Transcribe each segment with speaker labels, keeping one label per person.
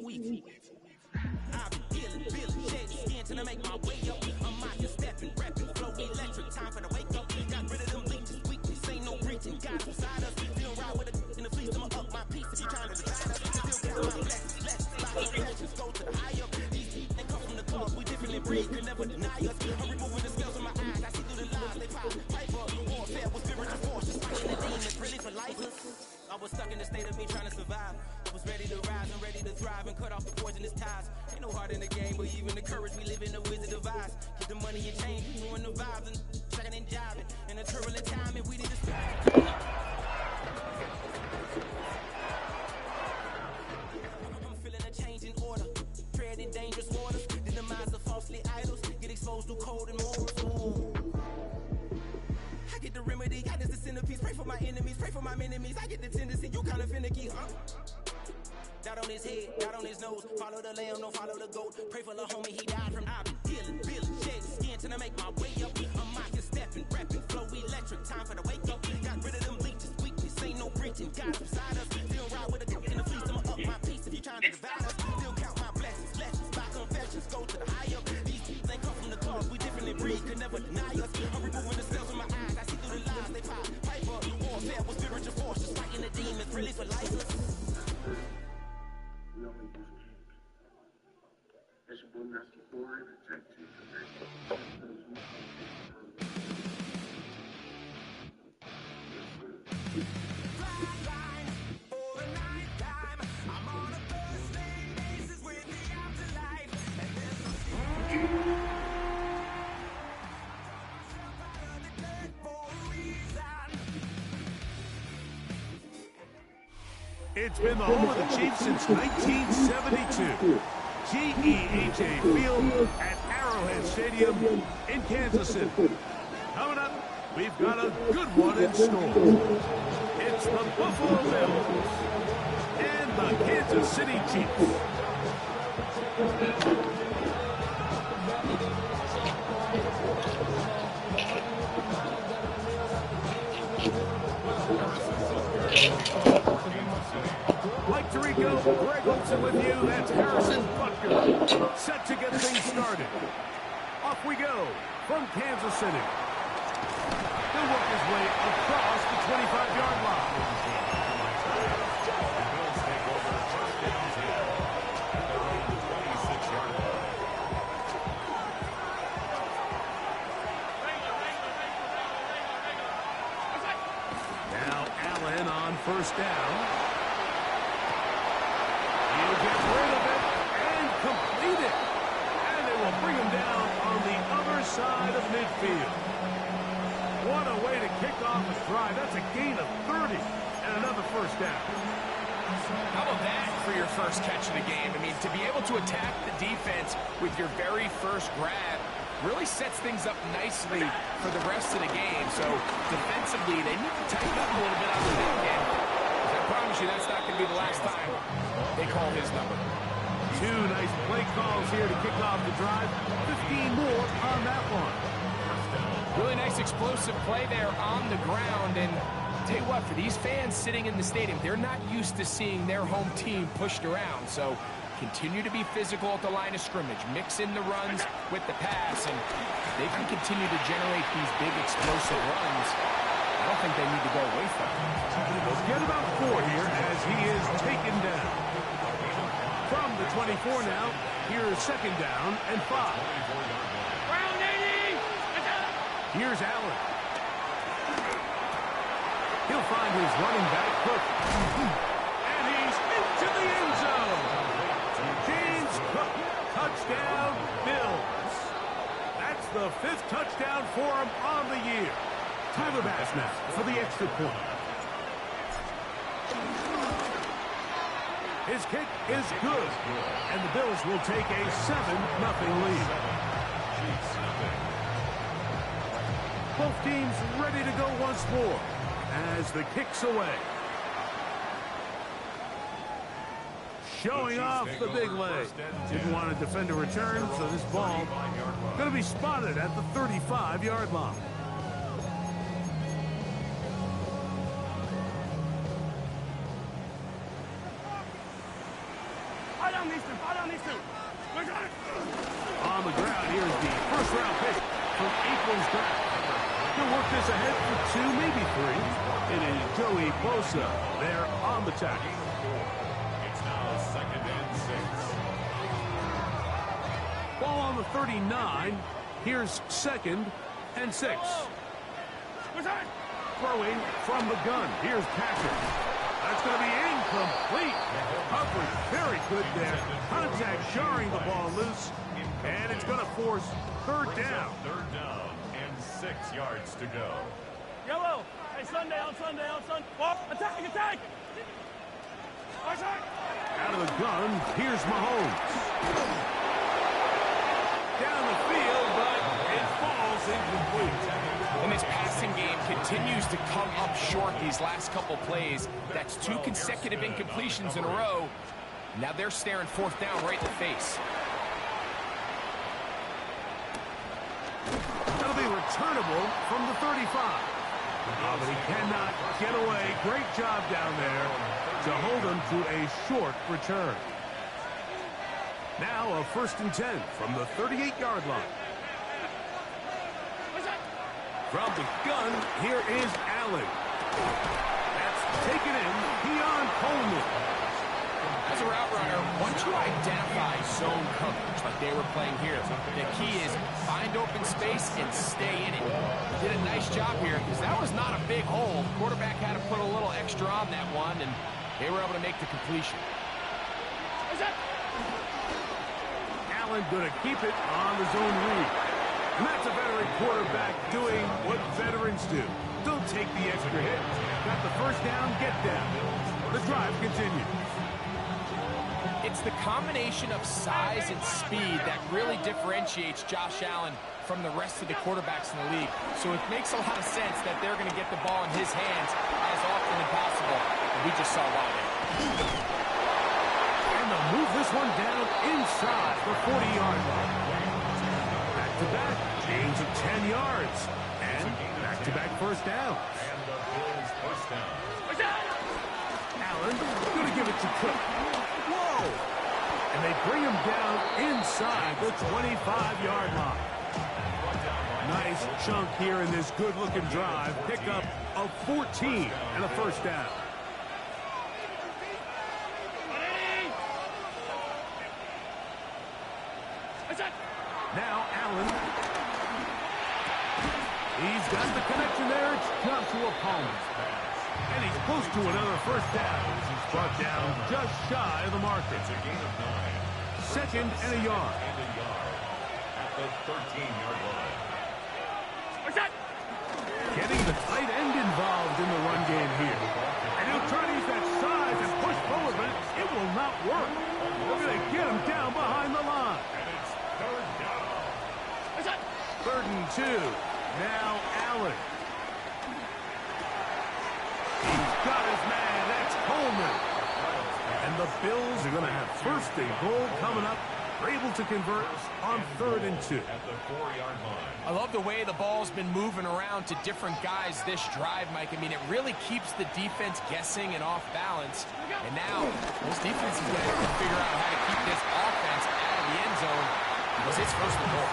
Speaker 1: I've been feeling, shed skin till I make my way up. I'm out here stepping, rapping, flow electric, time for the wake up. Got rid of them leeches, weakness, ain't no breaching. God beside us, still ride with a in the fleece, I'ma up my piece. If you trying to divide us, still count my blessings, lessons, like confessions, go to the high up. These people, they come from the club, we differently breed, could never deny us. I'm removing the scales from my eyes, I see through the lies, they pop, piper, warfare with spiritual force, just fighting the demons, really for life. I was stuck in the state of me trying to survive. I was ready to rise and ready to thrive and cut off the poisonous ties. Ain't no heart in the game, but even the courage we live in the wizard of eyes. Get the money and change, we doing the vibes and checking and jiving. In a turbulent time, and we need to I'm feeling a change in order, treading dangerous waters. The demise of falsely idols, get exposed to cold and morals. Ooh. I get the remedy, God is the centerpiece. Pray for my enemies, pray for my enemies. I get the tendency, you kinda finicky, huh? Dot on his head, dot on his nose. Follow the lamb, don't follow the goat. Pray for the homie, he died from. I've been feeling, shed skin till I make my way up. I'm out here stepping, rapping, flow electric, time for the wake up. Got rid of them leeches, weakness, ain't no breaching. God beside us, still ride with a in the fleece, I'ma up my piece. If you trying to divide us, still count my blessings, lessons, by confessions, go to the high up. These people ain't come from the club, we differently breed, could never deny us. I'm removing the scales from my eyes, I see through the lies, they pop, piper, warfare with spiritual force, just fighting the demons, really for life.
Speaker 2: It's been the home of the Chiefs since 1972. GEHA Field at Arrowhead Stadium in Kansas City. Coming up, we've got a good one in store. It's the Buffalo Bills and the Kansas City Chiefs. Mike Tirico, Greg Olson with you. That's Harrison Butker. Set to get things started. Off we go from Kansas City. He'll work his way across the 25-yard line. Now Allen on first down. He'll get rid of it and complete it. And they will bring him down on the other side of midfield. What a way to kick off a drive. That's a gain of 30 and another first down.
Speaker 3: How about that for your first catch of the game? I mean, to be able to attack the defense with your very first grab really sets things up nicely for the rest of the game. So defensively, they need to tighten up a little bit on the back end. I promise you that's not going to be the last time they call his number.
Speaker 2: Two nice play calls here to kick off the drive. 15 more on that one.
Speaker 3: Really nice explosive play there on the ground. And tell you what, for these fans sitting in the stadium, they're not used to seeing their home team pushed around. So continue to be physical at the line of scrimmage. Mix in the runs with the pass. And they can continue to generate these big explosive runs. I don't think they need to go away from it.
Speaker 2: They'll get about 4 here as he is taken down. From the 24 now, here's second down and 5. Here's Allen. He'll find his running back, Cook. And he's into the end zone. James Cook, touchdown, Bills. That's the 5th touchdown for him on the year. Tyler Bass now for the extra point. His kick is good. And the Bills will take a 7-0 lead. Both teams ready to go once more as the kick's away. Showing off the big leg. Didn't want to defend a return, so this ball going to be spotted at the 35-yard line. And here's the first-round pick from April's draft. He'll work this ahead for 2, maybe 3. It is Joey Bosa there on the tackle.
Speaker 4: It's now 2nd and 6.
Speaker 2: Ball on the 39. Here's 2nd and 6. Throwing from the gun. Here's Patrick. That's going to be incomplete. Coverage very good there. Contact jarring the ball loose. And it's going to force 3rd down.
Speaker 4: 3rd down and 6 yards to go.
Speaker 5: Yellow. Hey, Sunday, on Sunday. Oh, attack.
Speaker 2: Out of the gun, here's Mahomes. Down the field, but it falls incomplete.
Speaker 3: And this passing game continues to come up short these last couple plays. That's 2 consecutive incompletions in a row. Now they're staring 4th down right in the face.
Speaker 2: That'll be returnable from the 35. Oh, but he cannot get away. Great job down there to hold him to a short return. Now a 1st and 10 from the 38-yard line. From the gun, here is Allen. That's taken in. Keon Coleman.
Speaker 3: As a route runner, once you identify zone coverage like they were playing here, the key is find open space and stay in it. They did a nice job here because that was not a big hole. The quarterback had to put a little extra on that one, and they were able to make the completion.
Speaker 2: Allen going to keep it on the zone read. And that's a veteran quarterback doing what veterans do. Don't take the extra hit. Got the 1st down, get down. The drive continues.
Speaker 3: It's the combination of size and speed that really differentiates Josh Allen from the rest of the quarterbacks in the league. So it makes a lot of sense that they're going to get the ball in his hands as often as possible. And we just saw why there.
Speaker 2: And they'll move this one down inside the 40-yard line. Back-to-back gains of 10 yards. And back-to-back 1st downs.
Speaker 4: And the Bills' 1st down.
Speaker 2: Allen going to give it to Cook. Whoa! And they bring him down inside the 25-yard line. Nice chunk here in this good-looking drive. Pickup of 14 and a 1st down. Now Allen. He's got the connection there. It's Joshua Palmer. And he's close to another 1st down. He's brought down just shy of the marker.
Speaker 4: It's a gain of 9.
Speaker 2: 2nd and a yard.
Speaker 4: And a yard at the 13-yard line.
Speaker 2: Getting the tight end involved in the run game here. And he'll try to use that size and push forward, but it will not work. They're going to get him down behind the line.
Speaker 4: And it's 3rd down.
Speaker 2: 3rd and 2. Now Allen. He's got his man. That's Coleman. And the Bills are going to have 1st and goal coming up. They're able to convert on 3rd and 2.
Speaker 4: At the 4-yard line.
Speaker 3: I love the way the ball's been moving around to different guys this drive, Mike. I mean, it really keeps the defense guessing and off balance. And now, this defense is going to have to figure out how to keep this offense out of the end zone because it's 1st and goal.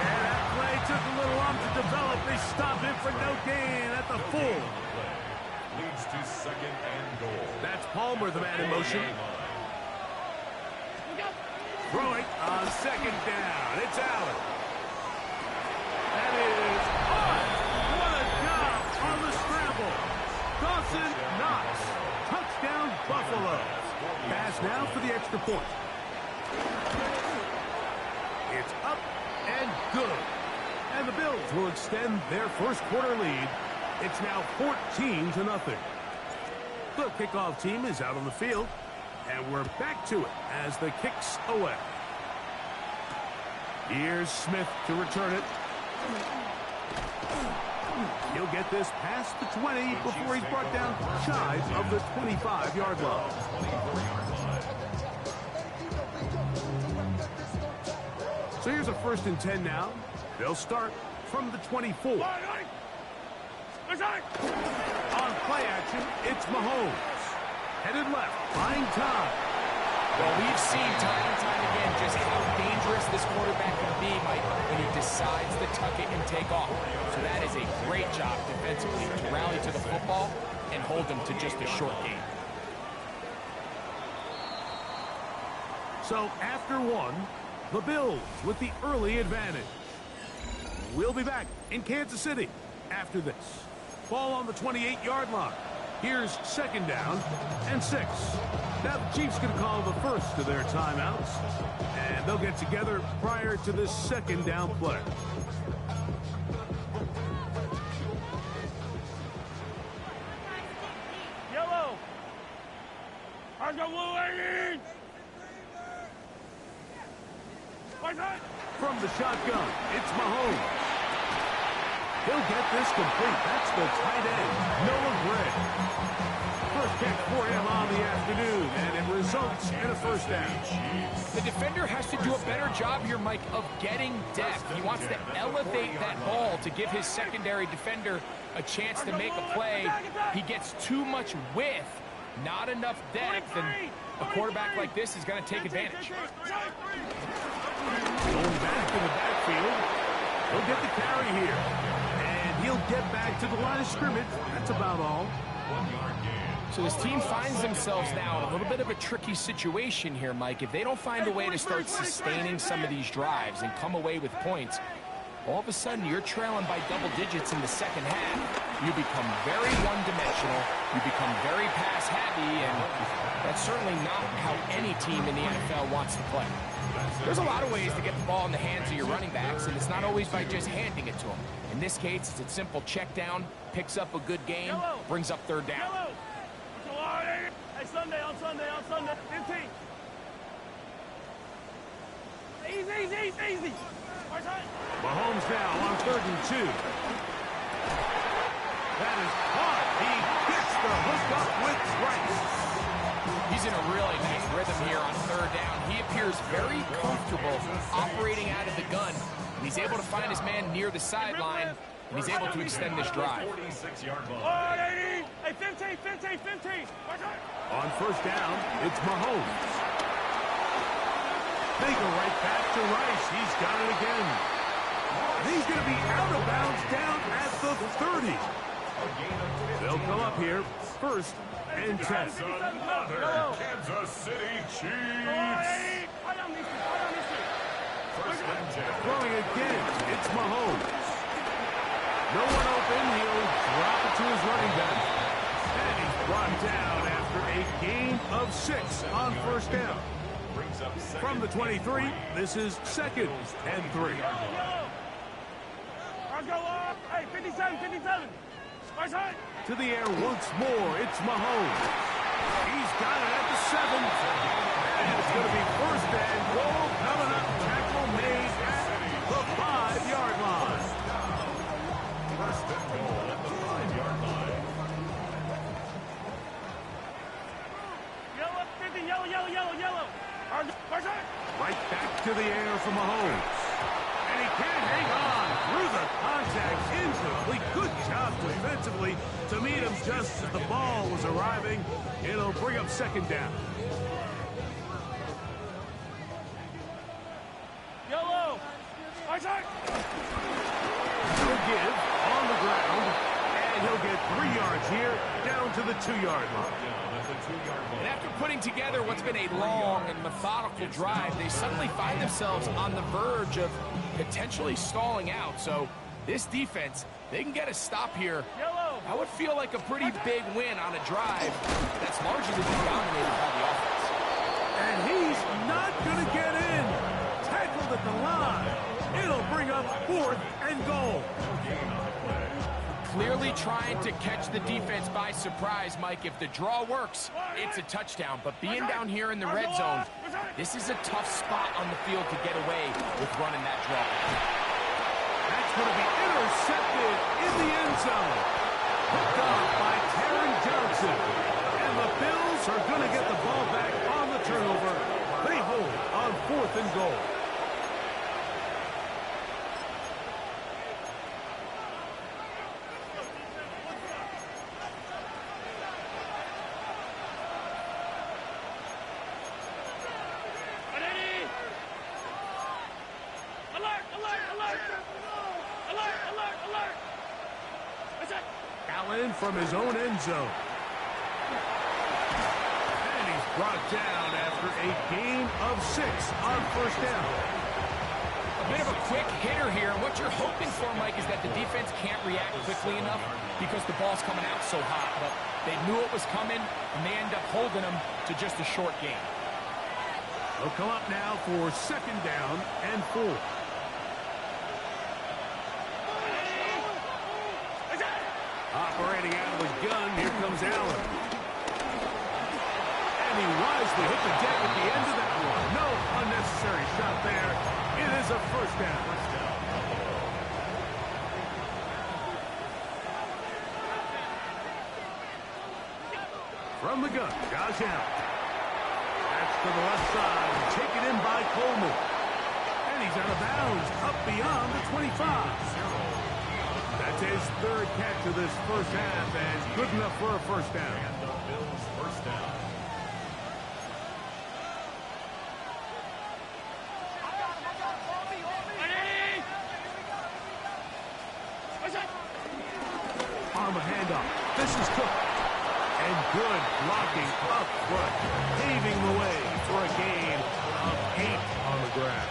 Speaker 2: And that play took a little long to develop. They stopped it for no gain at the full.
Speaker 4: Leads to 2nd and goal.
Speaker 2: That's Palmer, the man in motion. Throwing on 2nd down. It's Allen. That is on. What a job on the scramble. Dawson Knox. Touchdown, Buffalo. Pass now for the extra point. It's up and good. And the Bills will extend their 1st quarter lead. It's now 14-0. The kickoff team is out on the field. And we're back to it as the kick's away. Here's Smith to return it. He'll get this past the 20 before he's brought down shy of the 25-yard line. So here's a 1st and 10 now. They'll start from the 24. On play action, it's Mahomes. Headed left, buying time.
Speaker 3: Well, we've seen time and time again just how dangerous this quarterback can be, Mike, when he decides to tuck it and take off. So that is a great job defensively to rally to the football and hold them to just a short gain.
Speaker 2: So after one, the Bills with the early advantage. We'll be back in Kansas City after this. Ball on the 28-yard line. Here's second down and 6. Now the Chiefs can call the first of their timeouts, and they'll get together prior to this second down play.
Speaker 5: Yellow. I got blue 80.
Speaker 2: From the shotgun, it's Mahomes. He'll get this complete. That's the tight end, Noah Gray. First catch for him on the afternoon, and it results in a first down.
Speaker 3: The defender has to do a better job here, Mike, of getting depth. He wants to elevate that ball to give his secondary defender a chance to make a play. He gets too much width, not enough depth, and a quarterback like this is going to take advantage.
Speaker 2: Going back in the backfield, he'll get the carry here. And he'll get back to the line of scrimmage. That's about all.
Speaker 4: 1 yard gain.
Speaker 3: So this team finds themselves now in a little bit of a tricky situation here, Mike. If they don't find a way to start sustaining some of these drives and come away with points, all of a sudden you're trailing by double digits in the second half. You become very one-dimensional. You become very pass-heavy, and that's certainly not how any team in the NFL wants to play. There's a lot of ways to get the ball in the hands of your running backs, and it's not always by just handing it to them. In this case, it's a simple check down, picks up a good gain, brings up third down.
Speaker 5: Hey, Sunday, on Sunday. 15. Easy.
Speaker 2: Mahomes now on 3rd and 2. That is caught. He gets the hook up with Trice.
Speaker 3: He's in a really nice rhythm here on third down. He appears very comfortable operating out of the gun. And he's able to find his man near the sideline, and he's able to extend this drive.
Speaker 4: 46-yard line.
Speaker 5: Hey, 15.
Speaker 2: On first down, it's Mahomes. They go right back to Rice. He's got it again. He's going to be out of bounds down at the 30. They'll come up here, 1st and 10.
Speaker 4: Another Kansas City Chiefs. First and 10.
Speaker 2: Throwing again, it's Mahomes. No one open, he'll drop it to his running back. And he's brought down after a gain of 6 on first down. From the 23, this is 2nd and 3.
Speaker 5: Hey, 57.
Speaker 2: To the air once more, it's Mahomes. He's got it at the 7. And it's going to be 1st and goal coming up. Tackle made at the 5-yard line.
Speaker 4: 1st and goal at the 5-yard line.
Speaker 5: Yellow.
Speaker 2: Right back to the air for Mahomes. And he can't hang on through the contact. Incomplete. Good job defensively to meet him just as the ball was arriving. It'll bring up 2nd down.
Speaker 5: Yellow.
Speaker 2: He'll give on the ground. And he'll get 3 yards here down to the 2-yard line.
Speaker 3: And after putting together what's been a long and methodical drive, they suddenly find themselves on the verge of potentially stalling out. So this defense, they can get a stop here. That would feel like a pretty big win on a drive that's largely been dominated by the offense.
Speaker 2: And he's not going to get in. Tackled at the line. It'll bring up 4th and goal.
Speaker 3: Clearly trying to catch the defense by surprise, Mike. If the draw works, it's a touchdown. But being down here in the red zone, this is a tough spot on the field to get away with running that draw.
Speaker 2: That's going to be intercepted in the end zone. Hooked up by Taron Johnson. And the Bills are going to get the ball back on the turnover. They hold on 4th and goal. Allen from his own end zone. And he's brought down after a gain of 6 on first down.
Speaker 3: A bit of a quick hitter here. What you're hoping for, Mike, is that the defense can't react quickly enough because the ball's coming out so hot. But they knew it was coming, and they end up holding them to just a short gain.
Speaker 2: They'll come up now for second down and 4. Operating out of the gun, here comes Allen. And he wisely hit the deck at the end of that one. No unnecessary shot there. It is a first down. From the gun, Josh Allen. That's to the left side, taken in by Coleman. And he's out of bounds, up beyond the 25. That's his third catch of this first half, and good enough for a first down.
Speaker 4: And the Bills' first down.
Speaker 2: On the handoff, this is Cook. And good blocking up front, paving the way for a gain of 8 on the ground.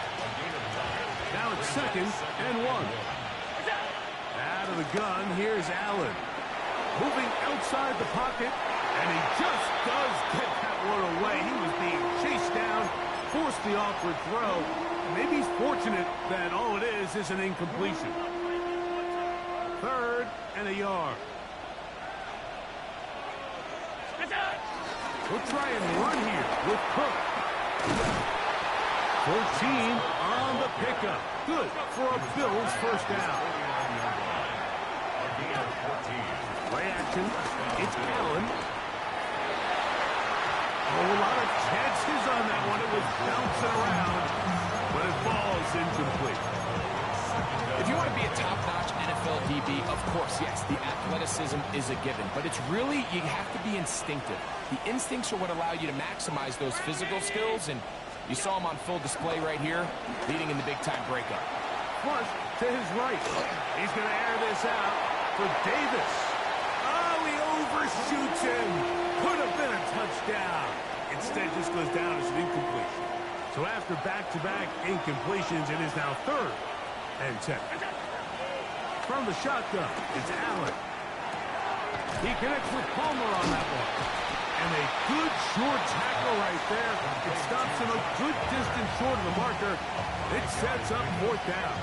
Speaker 2: Now it's second and 1. Out of the gun, here's Allen. Moving outside the pocket, and he just does get that one away. He was being chased down, forced the awkward throw. Maybe he's fortunate that all it is an incompletion. Third and a yard. We'll try and run here with Cook. 14 on the pickup. Good for a Bills first down. Play action. It's Allen. A lot of chances on that one. It was bouncing around, but it falls incomplete.
Speaker 3: If you want to be a top-notch NFL DB, of course, yes, the athleticism is a given. But it's really, you have to be instinctive. The instincts are what allow you to maximize those physical skills, and you saw him on full display right here, leading in the big-time breakup.
Speaker 2: Flush to his right. He's going to air this out for Davis. Oh, he overshoots him. Could have been a touchdown. Instead, just goes down as an incompletion. So after back-to-back incompletions, it is now third and 10. From the shotgun, it's Allen. He connects with Palmer on that one. And a good short tackle right there. It stops him a good distance short of the marker. It sets up fourth down.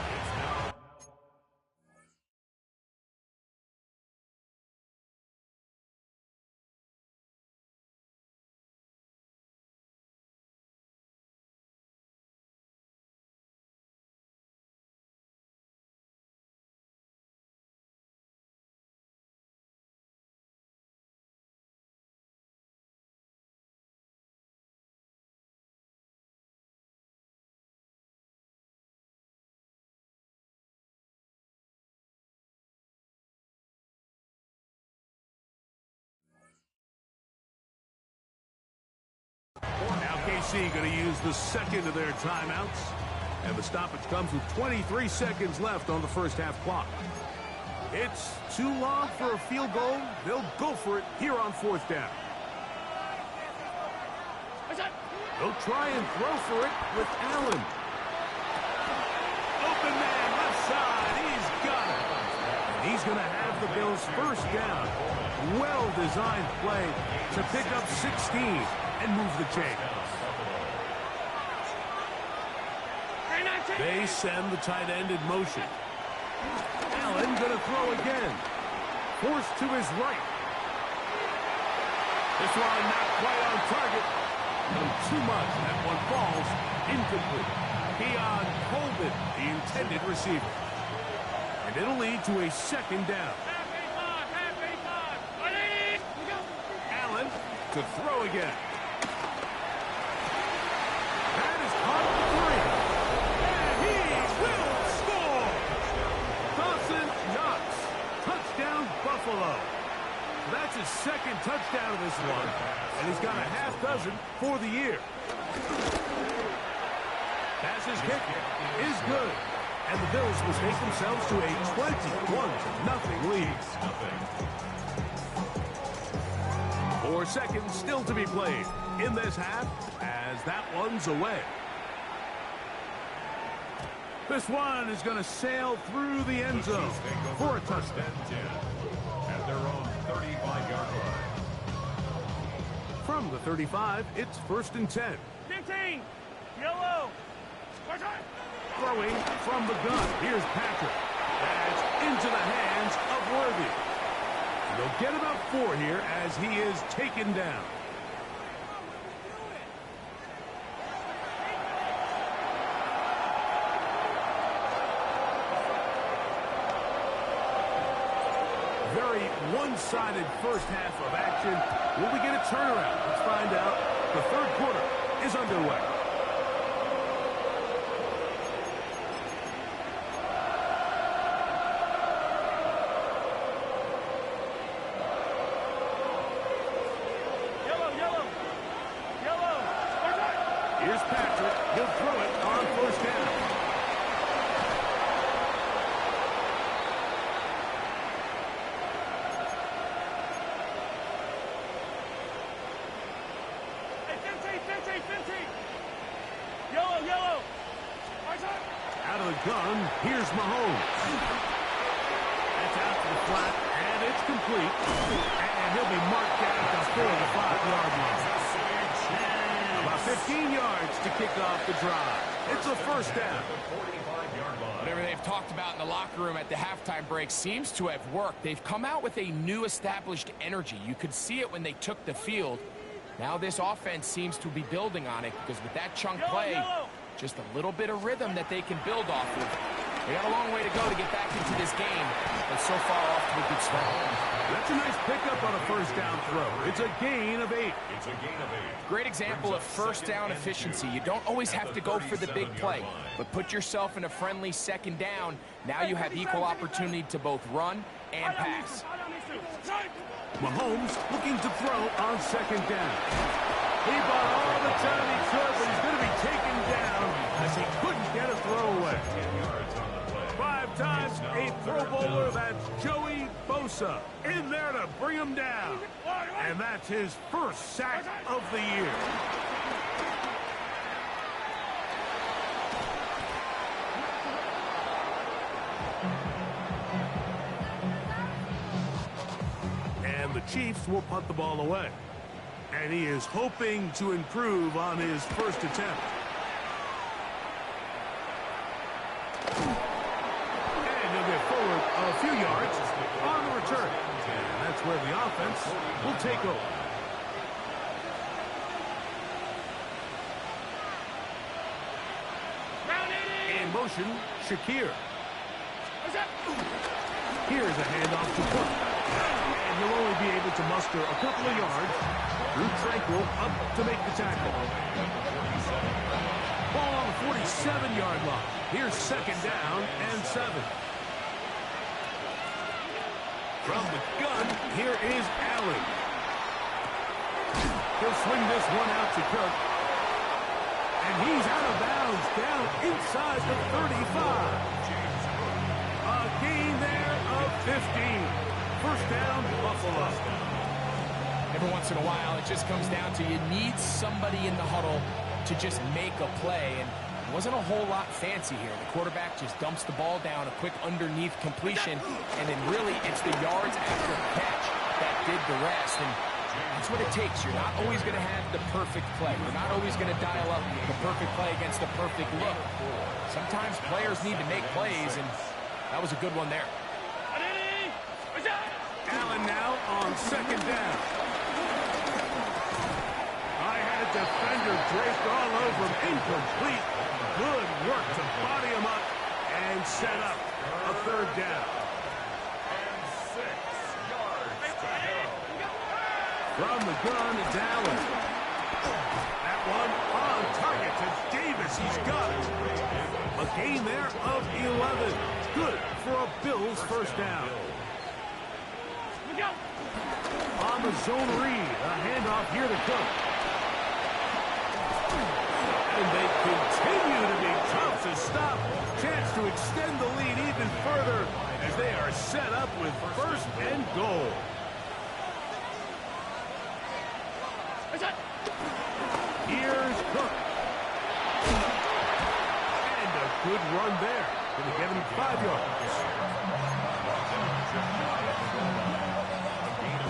Speaker 2: Now KC going to use the second of their timeouts. And the stoppage comes with 23 seconds left on the first half clock. It's too long for a field goal. They'll go for it here on fourth down. They'll try and throw for it with Allen. Open man, left side. He's got it. And he's going to have the Bills first down. Well-designed play to pick up 16 and move the chain. They send the tight end in motion. Allen going to throw again. Forced to his right. This one not quite on target. And too much. That one falls incomplete. Beyond Coleman, the intended receiver. And it'll lead to a second down. Allen to throw again. That is caught for 3. And he will score. Dawson Knox. Touchdown Buffalo. That's his second touchdown of this one. And he's got a half dozen for the year. Pass his kick is good. And the Bills will take themselves to a 21-0 lead. 4 seconds still to be played in this half as that one's away. This one is going to sail through the end zone for a touchdown.
Speaker 4: At their own 35-yard line.
Speaker 2: From the 35, it's 1st and 10.
Speaker 5: 15. Yellow.
Speaker 2: Throwing from the gun. Here's Patrick. That's into the hands of Worthy. And they'll get about 4 here as he is taken down. Very one-sided first half of action. Will we get a turnaround? Let's find out. The third quarter is underway.
Speaker 5: Yellow.
Speaker 2: Here's Patrick. He'll throw it on 1st down.
Speaker 5: Yellow.
Speaker 2: Out of the gun, here's Mahomes. That's out to the flat, and it's complete. And he'll be marked down at the 45-yard line. About 15 yards to kick off the drive. It's a 1st down.
Speaker 3: Whatever they've talked about in the locker room at the halftime break seems to have worked. They've come out with a new established energy. You could see it when they took the field. Now this offense seems to be building on it because with that chunk play, just a little bit of rhythm that they can build off of. They got a long way to go to get back into this game, but so far off to a good start.
Speaker 2: That's a nice pickup on a 1st down throw. It's a gain of 8.
Speaker 4: It's a gain of 8.
Speaker 3: Great example of 1st down efficiency. You don't always have to go for the big play, but put yourself in a friendly 2nd down. Now you have equal opportunity to both run and pass.
Speaker 2: Mahomes looking to throw on 2nd down. He bought all the time he could, but he's going to be taken down as he couldn't get a throw away. 5 times a Pro Bowler, that's Joey Bosa in there to bring him down. And that's his 1st sack of the year. And the Chiefs will punt the ball away. And he is hoping to improve on his 1st attempt. And he'll get forward a few yards on the return. And that's where the offense will take over. In motion, Shakir. Here's a handoff to Cook. And he'll only be able to muster a couple of yards. Drew Tranquil up to make the tackle. Ball on the 47-yard line. Here's 2nd down and 7. From the gun, here is Allen. He'll swing this one out to Cook. And he's out of bounds down inside the 35. A gain there of 15. 1st down, Buffalo.
Speaker 3: Every once in a while, it just comes down to you need somebody in the huddle to just make a play. And it wasn't a whole lot fancy here. The quarterback just dumps the ball down, a quick underneath completion, and then really it's the yards after the catch that did the rest. And that's what it takes. You're not always going to have the perfect play. You're not always going to dial up the perfect play against the perfect look. Sometimes players need to make plays, and that was a good one there.
Speaker 2: Allen now on 2nd down. I had a defender draped all over him. Incomplete. Good work to body him up and set up a 3rd down.
Speaker 4: And 6 yards to go.
Speaker 2: From the gun, it's Allen. That one on target to Davis. He's got it. A gain there of 11. Good for a Bills 1st down. On the zone read, a handoff here to Cook. And they continue to be tough to stop. Chance to extend the lead even further as they are set up with first and goal. Here's Cook. And a good run there. Going to get him 5 yards.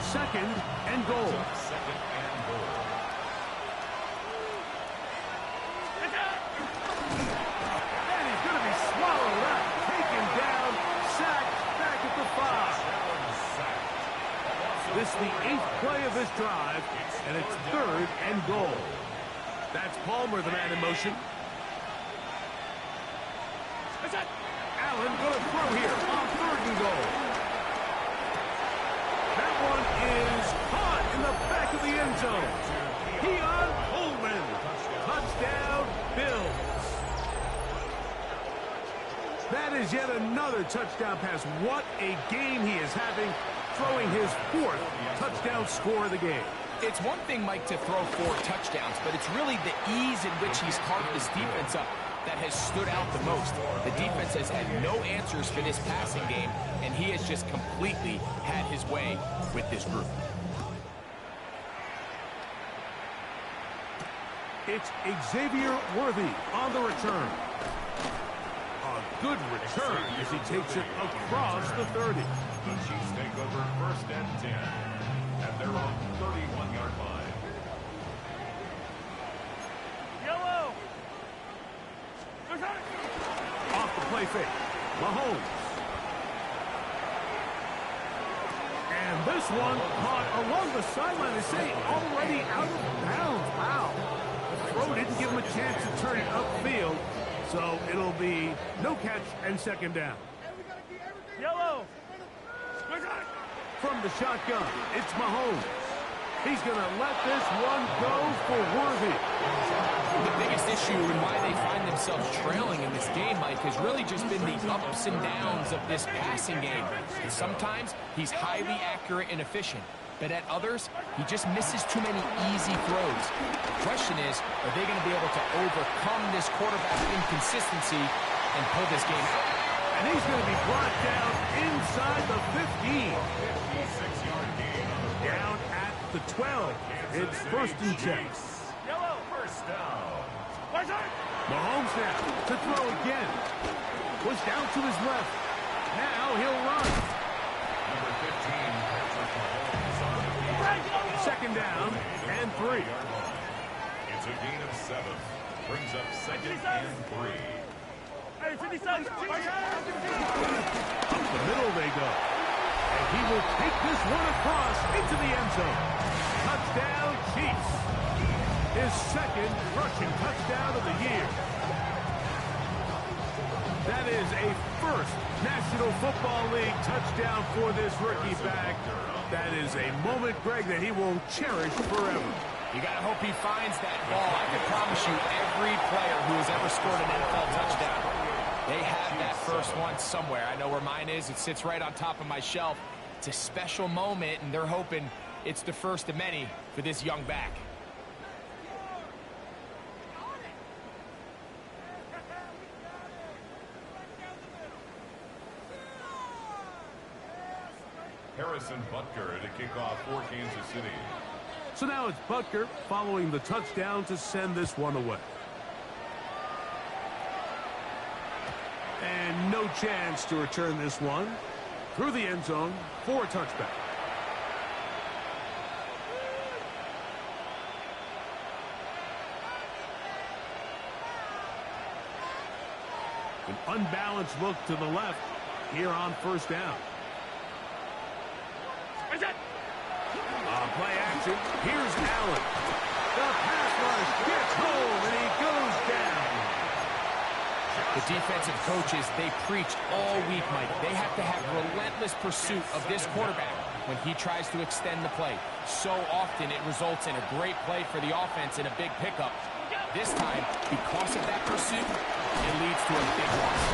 Speaker 2: Second and goal. And he's going to be swallowed up. Taken down. Sacked. Back at the 5. This is the 8th play of this drive. And it's third and goal. That's Palmer, the man in motion. Allen going to throw here on third and goal. That one is caught in the back of the end zone. Keon Coleman. Touchdown, Bills. That is yet another touchdown pass. What a game he is having, throwing his 4th touchdown score of the game.
Speaker 3: It's one thing, Mike, to throw 4 touchdowns, but it's really the ease in which he's carved this defense up that has stood out the most. The defense has had no answers for this passing game, and he has just completely had his way with this group.
Speaker 2: It's Xavier Worthy on the return. A good return as he takes it across the 30.
Speaker 4: The Chiefs take over first and 10 at their own 31-yard line.
Speaker 5: Yellow.
Speaker 2: Off the play fake. Mahomes. And this one caught along the sideline. They say already out of bounds. Wow. The throw didn't give him a chance to turn it upfield. So it'll be no catch and second down.
Speaker 5: Yellow.
Speaker 2: From the shotgun, it's Mahomes. He's going to let this one go for Worthy.
Speaker 3: The biggest issue and why they find themselves trailing in this game, Mike, has really just been the ups and downs of this passing game. And sometimes he's highly accurate and efficient, but at others, he just misses too many easy throws. The question is, are they going to be able to overcome this quarterback inconsistency and pull this game out?
Speaker 2: And he's going to be brought down inside the 15.
Speaker 4: 56-yard gain.
Speaker 2: Down at the 12. It's first and 10.
Speaker 5: Yellow.
Speaker 4: First down.
Speaker 2: Mahomes now to throw again. Push down to his left. Now he'll run.
Speaker 4: Number 15, Patrick Mahomes on the field.
Speaker 2: Second down and 3.
Speaker 4: It's a gain of 7. Brings up second and 3.
Speaker 5: Hey, 57.
Speaker 2: Up the middle they go. And he will take this one across into the end zone. Touchdown, Chiefs. His second rushing touchdown of the year. That is a first National Football League touchdown for this rookie back. That is a moment, Greg, that he will cherish forever.
Speaker 3: You got to hope he finds that ball. I can promise you every player who has ever scored an NFL touchdown, they have that first one somewhere. I know where mine is. It sits right on top of my shelf. It's a special moment, and they're hoping it's the first of many for this young back.
Speaker 4: Harrison Butker to kick off for Kansas City.
Speaker 2: So now it's Butker following the touchdown to send this one away. And no chance to return this one through the end zone for a touchback. An unbalanced look to the left here on first down. Play action. Here's Allen. The pass rush gets home, and he goes down.
Speaker 3: The defensive coaches, they preach all week, Mike. They have to have relentless pursuit of this quarterback when he tries to extend the play. So often it results in a great play for the offense and a big pickup. This time, because of that pursuit, it leads to a big loss.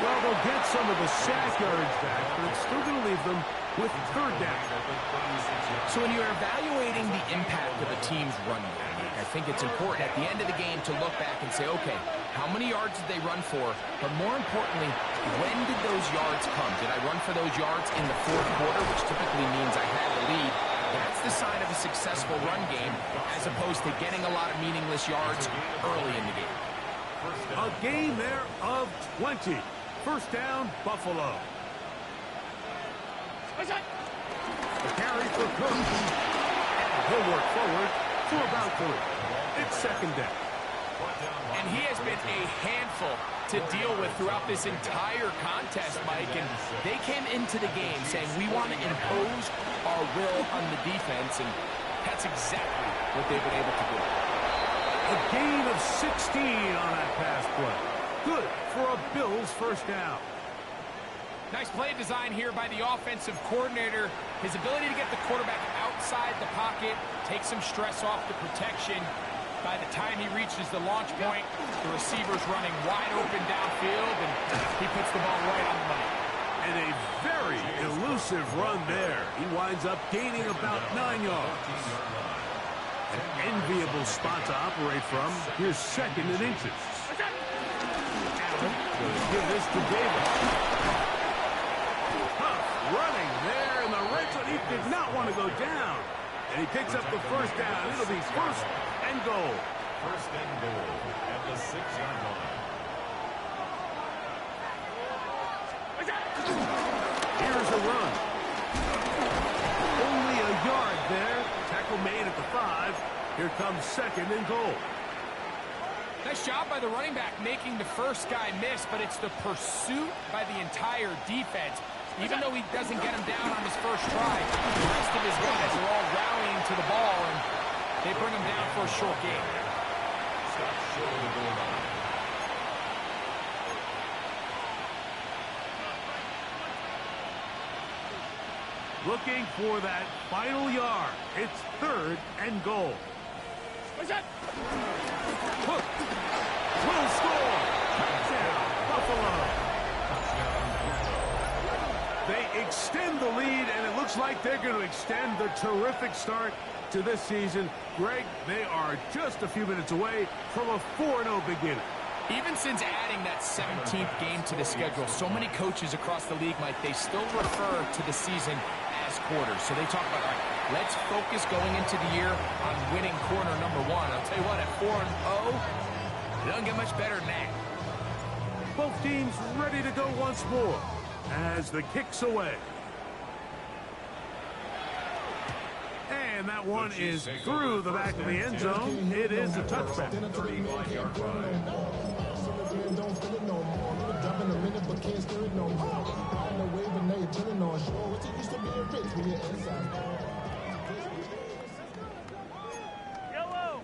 Speaker 2: Well, they'll get some of the sack yards back, but it's still going to leave them with third down.
Speaker 3: So when you're evaluating the impact of a team's run game, I think it's important at the end of the game to look back and say, okay, how many yards did they run for? But more importantly, when did those yards come? Did I run for those yards in the fourth quarter, which typically means I had the lead? That's the sign of a successful run game, as opposed to getting a lot of meaningless yards early in the game.
Speaker 2: A gain there of 20. First down, Buffalo. The carry for Cook. And he'll work forward for about 3. It's second down.
Speaker 3: And he has been a handful to deal with throughout this entire contest, Mike. And they came into the game saying, we want to impose our will on the defense. And that's exactly what they've been able to do.
Speaker 2: A gain of 16 on that pass play. Good for a Bills first down.
Speaker 3: Nice play design here by the offensive coordinator. His ability to get the quarterback outside the pocket, take some stress off the protection. By the time he reaches the launch point, the receiver's running wide open downfield, and he puts the ball right on the money.
Speaker 2: And a very elusive run there. He winds up gaining about 9 yards. An enviable spot to operate from. Here's second and inches. Allen going to give this to Davis. Running there in the red zone. He did not want to go down. And he picks up the first down. It'll be first and goal.
Speaker 4: First and goal at the 6-yard line.
Speaker 2: Here's a run. Only a yard there. Tackle made at the 5. Here comes second and goal.
Speaker 3: Nice job by the running back making the first guy miss, but it's the pursuit by the entire defense. Even though he doesn't get him down on his first try, the rest of his guys are all rallying to the ball, and they bring him down for a short gain.
Speaker 4: Stop short of the goal line.
Speaker 2: Looking for that final yard. It's third and goal. Hook will score. Touchdown, Buffalo. They extend the lead, and it looks like they're going to extend the terrific start to this season. Greg, they are just a few minutes away from a 4-0 beginning.
Speaker 3: Even since adding that 17th game to the schedule, so many coaches across the league, Mike, they still refer to the season as quarters. So they talk about, all right, let's focus going into the year on winning quarter number 1. I'll tell you what, at 4-0, it doesn't get much better than that.
Speaker 2: Both teams ready to go once more as the kick's away. And that one is through the back of the end zone. It is a touchback.
Speaker 4: 35-yard line.
Speaker 5: Yellow.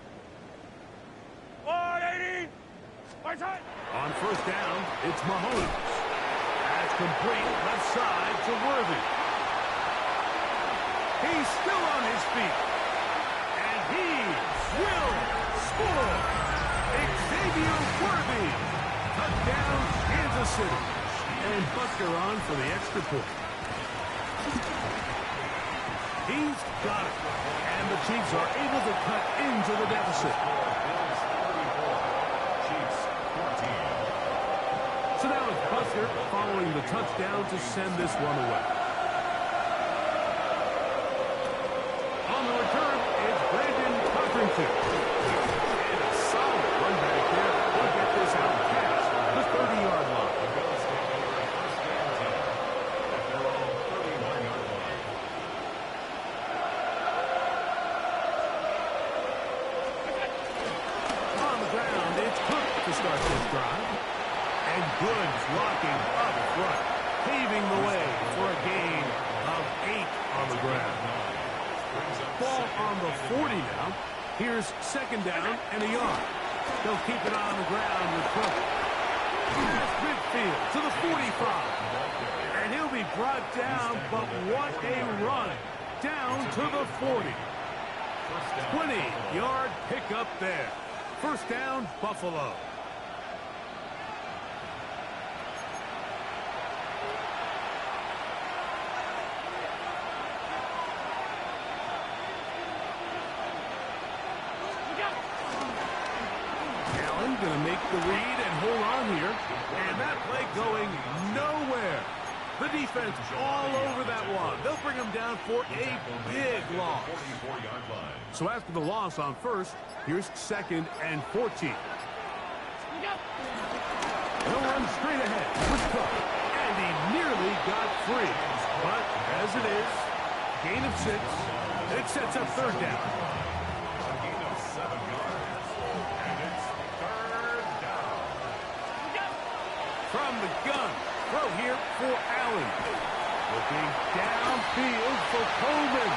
Speaker 5: 180. Right side.
Speaker 2: On first down, it's Mahoney. That's complete left side to Worthy. He's still on his feet. And he will score. Xavier Worthy. Touchdown, Kansas City. And Bucker on for the extra point. He's got it. And the Chiefs are able to cut into the deficit. So now it's Buster following the touchdown to send this one away. On the return, it's Brandon Cotrington. And a solid run back there. He'll get this out past the 30-yard line. On the ground, it's Cook to start this drive. And good blocking up front, paving the way for a gain of 8 on the ground. Ball on the 40 now. Here's second down and a yard. They'll keep it on the ground with Cook. Past midfield to the 45. And he'll be brought down, but what a run. Down to the 40. 20-yard pickup there. First down, Buffalo. The defense all over that one. They'll bring them down for a big loss. So after the loss on first, here's 2nd and 14. He'll run straight ahead with Cook, and he nearly got free. But as it is, gain of 6, it sets up 3rd down.
Speaker 4: A gain of 7 yards, and it's 3rd down.
Speaker 2: From the gun, throw here for Allen. Looking downfield for Coleman.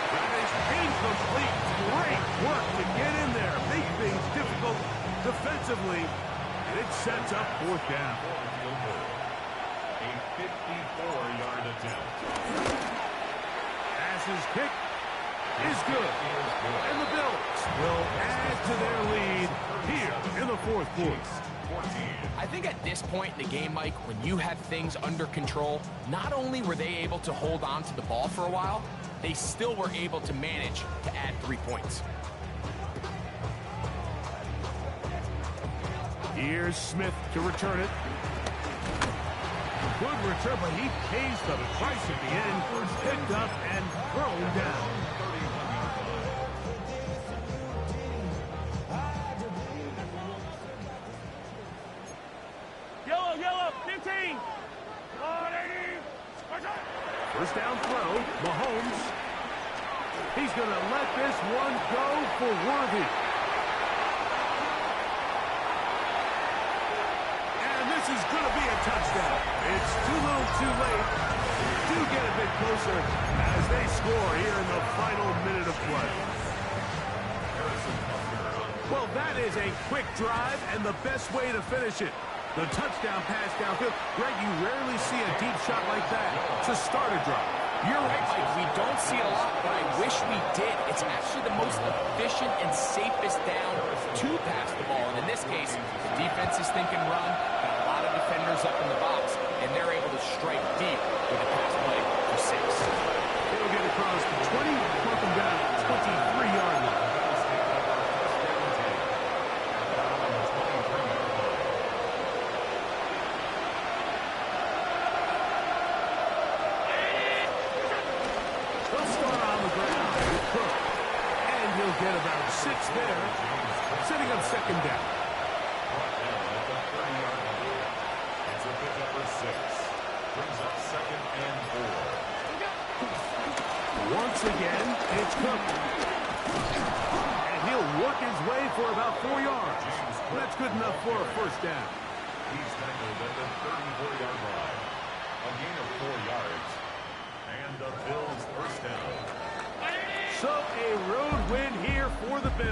Speaker 2: That is incomplete. Great work to get in there. Make things difficult defensively. And it sets up 4th down.
Speaker 4: A 54-yard attempt.
Speaker 2: Passes kick is good. And the Bills will add to their lead here in the 4th quarter.
Speaker 3: I think at this point in the game, Mike, when you have things under control, not only were they able to hold on to the ball for a while, they still were able to manage to add 3 points.
Speaker 2: Here's Smith to return it. Good return, but he pays the price at the end. Picked up and thrown down.
Speaker 5: Yellow, 15.
Speaker 2: First down throw, Mahomes. He's going to let this one go for Worthy. And this is going to be a touchdown. It's too little too late. Do get a bit closer as they score here in the final minute of play. Well, that is a quick drive and the best way to finish it. The touchdown pass downfield. Greg, you rarely see a deep shot like that to start a drive.
Speaker 3: You're right, Mike. We don't see it a lot, but I wish we did. It's actually the most efficient and safest down to pass the ball. And in this case, the defense is thinking run, got a lot of defenders up in the box, and they're able to strike deep with a pass play for 6.
Speaker 2: They'll get across the 20, mark them down at 23-yard line. Get about 6 there, setting up 2nd down.
Speaker 4: It's a pickup for 6. Brings up 2nd and 4.
Speaker 2: Once again, it's Cook. And he'll work his way for about 4 yards. That's good enough for a first down.
Speaker 4: He's tackled at the 34-yard line. A gain of 4 yards. And the Bills' first down.
Speaker 2: So a road win here for the Bills.